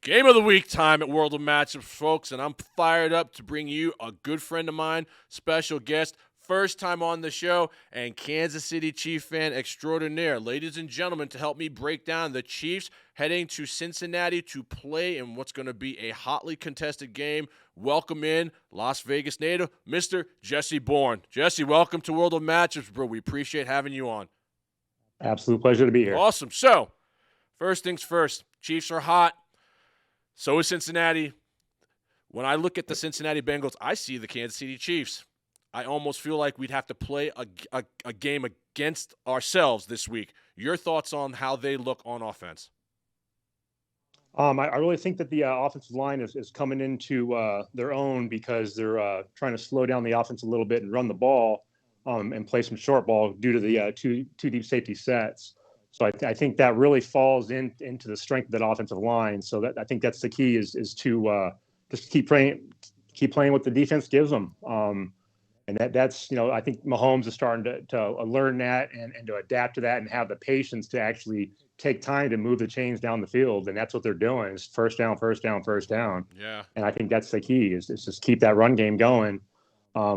Game of the week time at World of Matchups, folks, and I'm fired up to bring you a good friend of mine, special guest, first time on the show, and Kansas City Chief fan extraordinaire. Ladies and gentlemen, to help me break down the Chiefs heading to Cincinnati to play in what's going to be a hotly contested game, welcome in Las Vegas native, Mr. Jesse Bourne. Jesse, welcome to World of Matchups, bro. We appreciate having you on. Absolute pleasure to be here. Awesome. So, first things first, Chiefs are hot. So is Cincinnati. When I look at the Cincinnati Bengals, I see the Kansas City Chiefs. I almost feel like we'd have to play a game against ourselves this week. Your thoughts on how they look on offense? I really think that the offensive line is coming into their own because they're trying to slow down the offense a little bit and run the ball and play some short ball due to the two deep safety sets. So I think that really falls into the strength of that offensive line. So that I think that's the key is to just keep playing what the defense gives them. And that's I think Mahomes is starting to learn that and to adapt to that and have the patience to actually take time to move the chains down the field. And that's what they're doing is first down. Yeah. And I think that's the key is just keep that run game going.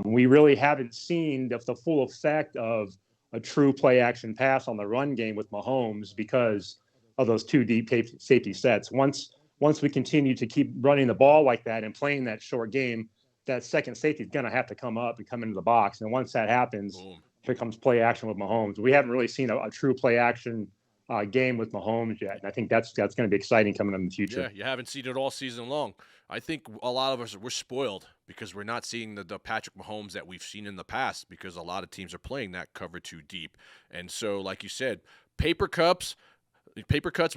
We really haven't seen the full effect of a true play action pass on the run game with Mahomes because of those two deep safety sets. Once we continue to keep running the ball like that and playing that short game, that second safety is going to have to come up and come into the box. And once that happens, Boom. Here comes play action with Mahomes. We haven't really seen a true play action game with Mahomes yet. And I think that's going to be exciting coming in the future. Yeah, you haven't seen it all season long. I think a lot of us, we're spoiled because we're not seeing the Patrick Mahomes that we've seen in the past because a lot of teams are playing that cover too deep. And so, like you said, paper cuts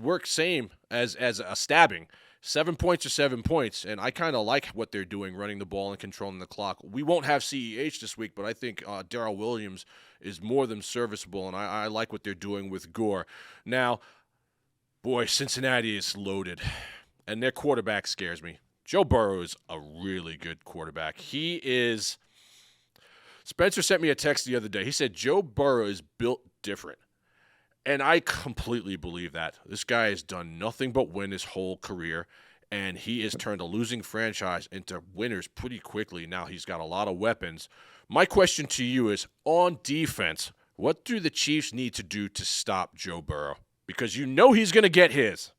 work same as a stabbing. 7 points are 7 points, and I kind of like what they're doing, running the ball and controlling the clock. We won't have CEH this week, but I think Darrell Williams is more than serviceable, and I like what they're doing with Gore. Now, boy, Cincinnati is loaded, and their quarterback scares me. Joe Burrow is a really good quarterback. Spencer sent me a text the other day. He said Joe Burrow is built different. And I completely believe that. This guy has done nothing but win his whole career, and he has turned a losing franchise into winners pretty quickly. Now he's got a lot of weapons. My question to you is, on defense, what do the Chiefs need to do to stop Joe Burrow? Because you know he's going to get his.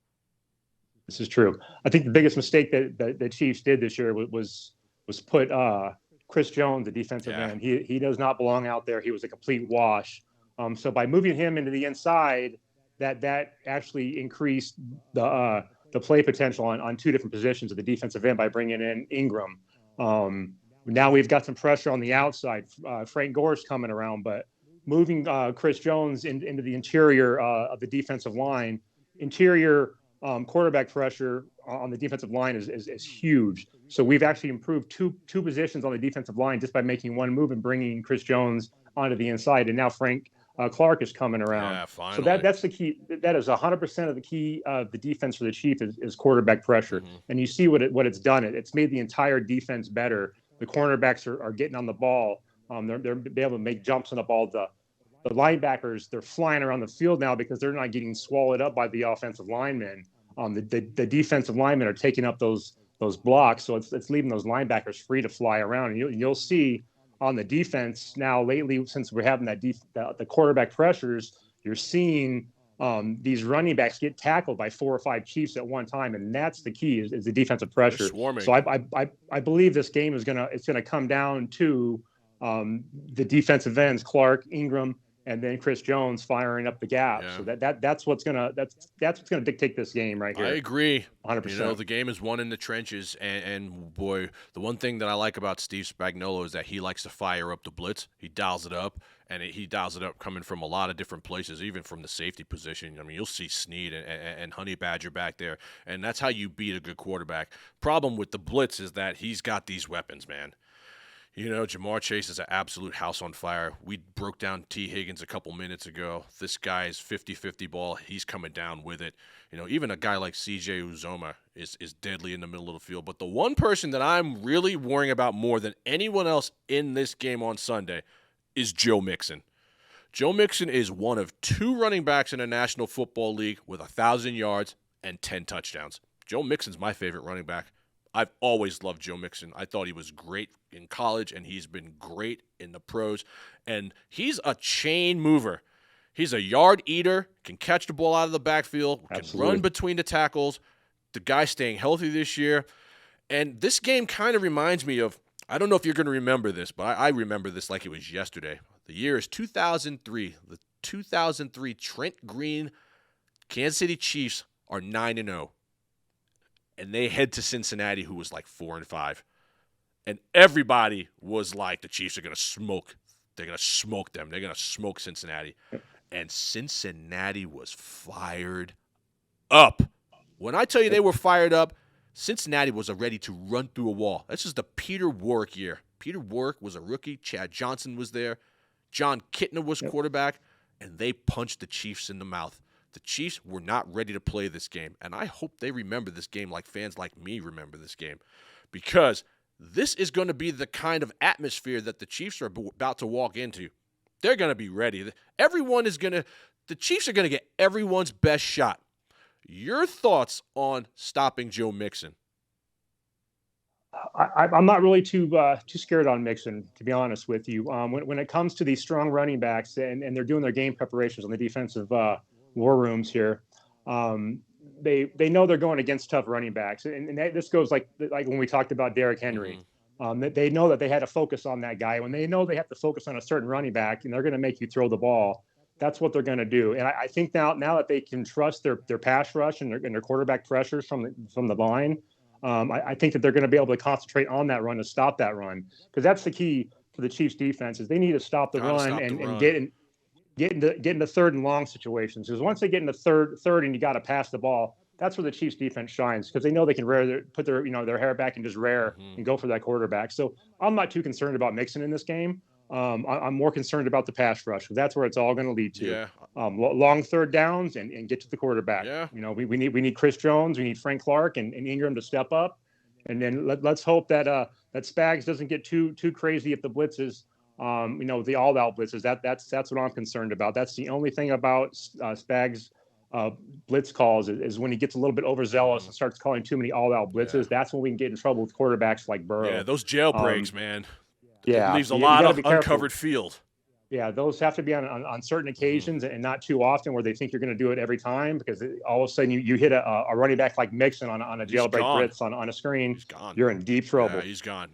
This is true. I think the biggest mistake that the Chiefs did this year was put Chris Jones, the defensive end. He does not belong out there. He was a complete wash. So by moving him into the inside, that actually increased the play potential on two different positions of the defensive end by bringing in Ingram. Now we've got some pressure on the outside. Frank Gore's coming around, but moving Chris Jones into the interior of the defensive line, interior quarterback pressure on the defensive line is huge. So we've actually improved two positions on the defensive line just by making one move and bringing Chris Jones onto the inside. And now Frank Clark is coming around. Yeah, finally. So that's the key. That is 100% of the key of the defense for the Chiefs is quarterback pressure. Mm-hmm. And you see what it's done. It's made the entire defense better. The cornerbacks are getting on the ball. They're able to make jumps on the ball. The linebackers, they're flying around the field now because they're not getting swallowed up by the offensive linemen. The defensive linemen are taking up those blocks, so it's leaving those linebackers free to fly around. And you'll see on the defense now lately, since we're having the quarterback pressures, you're seeing these running backs get tackled by 4 or 5 Chiefs at one time, and that's the key is the defensive pressure. So I believe this game is gonna come down to the defensive ends, Clark, Ingram, and then Chris Jones firing up the gap. Yeah. So that's what's gonna dictate this game right here. I agree. 100%. The game is won in the trenches, and boy, the one thing that I like about Steve Spagnuolo is that he likes to fire up the blitz. He dials it up, and he dials it up coming from a lot of different places, even from the safety position. I mean, you'll see Snead and Honey Badger back there, and that's how you beat a good quarterback. Problem with the blitz is that he's got these weapons, man. Jamar Chase is an absolute house on fire. We broke down T. Higgins a couple minutes ago. This guy is 50-50 ball. He's coming down with it. Even a guy like C.J. Uzomah is deadly in the middle of the field. But the one person that I'm really worrying about more than anyone else in this game on Sunday is Joe Mixon. Joe Mixon is one of 2 running backs in the National Football League with 1,000 yards and 10 touchdowns. Joe Mixon's my favorite running back. I've always loved Joe Mixon. I thought he was great in college, and he's been great in the pros. And he's a chain mover. He's a yard eater, can catch the ball out of the backfield, can run between the tackles. The guy's staying healthy this year. And this game kind of reminds me of, I don't know if you're going to remember this, but I remember this like it was yesterday. The year is 2003. The 2003 Trent Green Kansas City Chiefs are 9-0. And they head to Cincinnati, who was like 4-5. And everybody was like, the Chiefs are going to smoke. They're going to smoke them. They're going to smoke Cincinnati. And Cincinnati was fired up. When I tell you they were fired up, Cincinnati was ready to run through a wall. This is the Peter Warrick year. Peter Warrick was a rookie. Chad Johnson was there. John Kitna was quarterback. And they punched the Chiefs in the mouth. The Chiefs were not ready to play this game. And I hope they remember this game like fans like me remember this game. Because this is going to be the kind of atmosphere that the Chiefs are about to walk into. They're going to be ready. The Chiefs are going to get everyone's best shot. Your thoughts on stopping Joe Mixon? I'm not really too scared on Mixon, to be honest with you. When it comes to these strong running backs and they're doing their game preparations on the defensive war rooms here, they know they're going against tough running backs, and this goes like when we talked about Derrick Henry. They know that they had to focus on that guy. When they know they have to focus on a certain running back, and they're going to make you throw the ball, that's what they're going to do. And I think now that they can trust their pass rush and their quarterback pressures from the line, I think that they're going to be able to concentrate on that run to stop that run, because that's the key for the Chiefs defense is they need to stop the run and get into third and long situations. Because once they get into third and you got to pass the ball, that's where the Chiefs defense shines, because they know they can put their hair back and just and go for that quarterback. So I'm not too concerned about Mixon in this game. I'm more concerned about the pass rush, because that's where it's all going to lead to. Yeah. Long third downs and get to the quarterback. Yeah. We need Chris Jones, we need Frank Clark and Ingram to step up, and then let's hope that Spags doesn't get too crazy if the blitzes. The all-out blitzes. That's what I'm concerned about. That's the only thing about Spags' blitz calls is when he gets a little bit overzealous and starts calling too many all-out blitzes. Yeah. That's when we can get in trouble with quarterbacks like Burrow. Yeah, those jailbreaks, man. Yeah, it leaves a lot of uncovered field. Yeah, those have to be on certain occasions and not too often where they think you're going to do it every time, because all of a sudden you hit a running back like Mixon on a jailbreak blitz on a screen. He's gone. You're in deep trouble. Yeah, he's gone.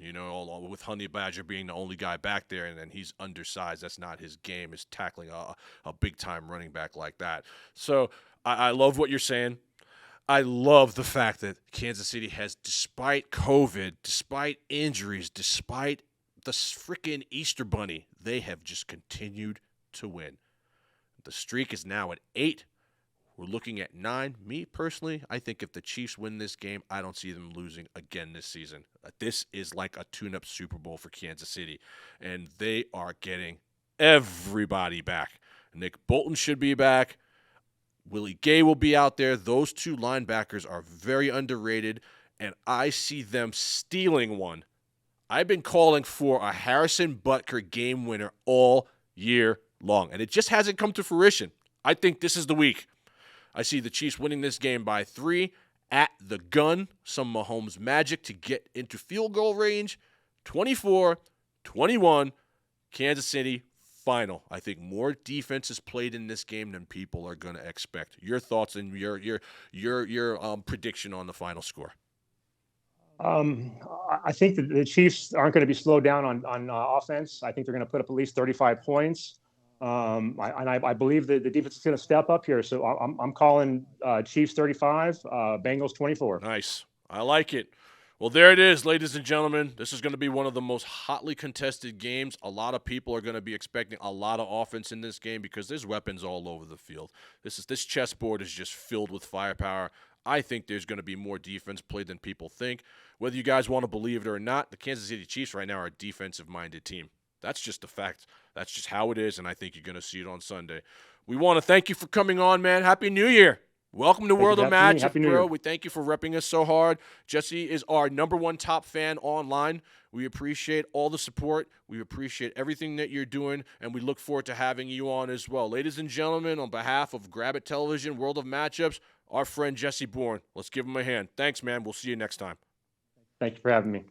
With Honey Badger being the only guy back there, and then he's undersized. That's not his game, is tackling a big-time running back like that. So I love what you're saying. I love the fact that Kansas City has, despite COVID, despite injuries, despite the freaking Easter Bunny, they have just continued to win. The streak is now at 8. We're looking at 9. Me, personally, I think if the Chiefs win this game, I don't see them losing again this season. This is like a tune-up Super Bowl for Kansas City, and they are getting everybody back. Nick Bolton should be back. Willie Gay will be out there. Those two linebackers are very underrated, and I see them stealing one. I've been calling for a Harrison Butker game winner all year long, and it just hasn't come to fruition. I think this is the week. I see the Chiefs winning this game by 3 at the gun. Some Mahomes magic to get into field goal range. 24-21, Kansas City final. I think more defense is played in this game than people are going to expect. Your thoughts and your prediction on the final score? I think that the Chiefs aren't going to be slowed down on offense. I think they're going to put up at least 35 points. I believe that the defense is going to step up here. So I'm calling Chiefs 35, Bengals 24. Nice. I like it. Well, there it is, ladies and gentlemen. This is going to be one of the most hotly contested games. A lot of people are going to be expecting a lot of offense in this game because there's weapons all over the field. This chessboard is just filled with firepower. I think there's going to be more defense played than people think. Whether you guys want to believe it or not, the Kansas City Chiefs right now are a defensive-minded team. That's just a fact. That's just how it is, and I think you're going to see it on Sunday. We want to thank you for coming on, man. Happy New Year. Welcome to Thank you World for of having me. Matchups, Happy New bro. Year. We thank you for repping us so hard. Jesse is our #1 top fan online. We appreciate all the support. We appreciate everything that you're doing, and we look forward to having you on as well. Ladies and gentlemen, on behalf of Grab It Television, World of Matchups, our friend Jesse Bourne. Let's give him a hand. Thanks, man. We'll see you next time. Thank you for having me.